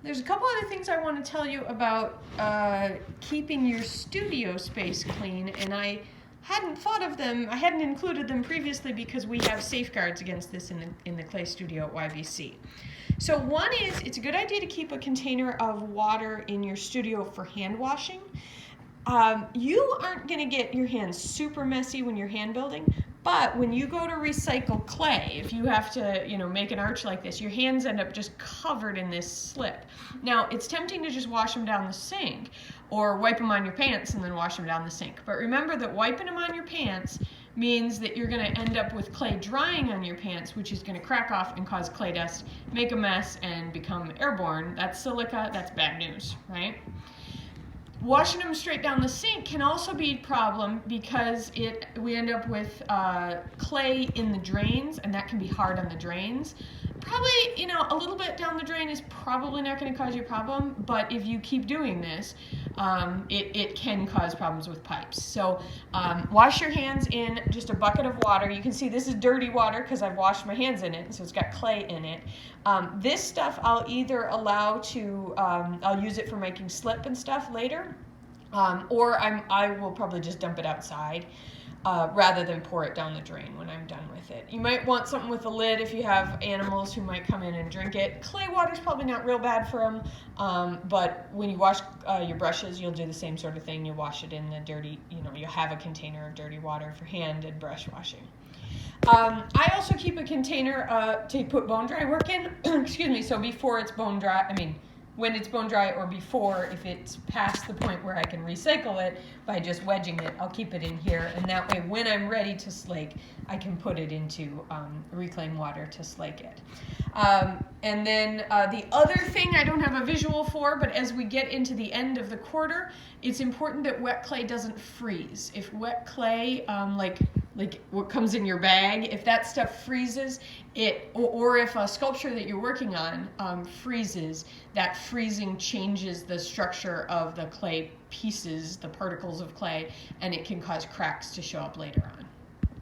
There's a couple other things I want to tell you about keeping your studio space clean, and I hadn't thought of them, I hadn't included them previously because we have safeguards against this in the clay studio at YVC. So one is, it's a good idea to keep a container of water in your studio for hand washing. You aren't going to get your hands super messy when you're hand building, but when you go to recycle clay, if you have to, make an arch like this, your hands end up just covered in this slip. Now, it's tempting to just wash them down the sink or wipe them on your pants and then wash them down the sink. But remember that wiping them on your pants means that you're going to end up with clay drying on your pants, which is going to crack off and cause clay dust, make a mess, and become airborne. That's silica, that's bad news, right? Washing them straight down the sink can also be a problem because we end up with clay in the drains, and that can be hard on the drains. Probably, a little bit down the drain is probably not going to cause you a problem, but if you keep doing this, it can cause problems with pipes. So wash your hands in just a bucket of water. You can see this is dirty water because I've washed my hands in it, so it's got clay in it. This stuff I'll either allow to, I'll use it for making slip and stuff later, or I will probably just dump it outside. Rather than pour it down the drain when I'm done with it. You might want something with a lid if you have animals who might come in and drink it. Clay water's probably not real bad for them, but when you wash your brushes, you'll do the same sort of thing. You wash it in the dirty, you have a container of dirty water for hand and brush washing. I also keep a container to put bone dry work in, excuse me, so before it's bone dry, when it's bone dry or before, if it's past the point where I can recycle it by just wedging it, I'll keep it in here, and that way when I'm ready to slake, I can put it into reclaimed water to slake it. And then the other thing I don't have a visual for, but as we get into the end of the quarter, it's important that wet clay doesn't freeze. If wet clay, like what comes in your bag, if that stuff freezes, or if a sculpture that you're working on freezes, that freezing changes the structure of the clay pieces, the particles of clay, and it can cause cracks to show up later on.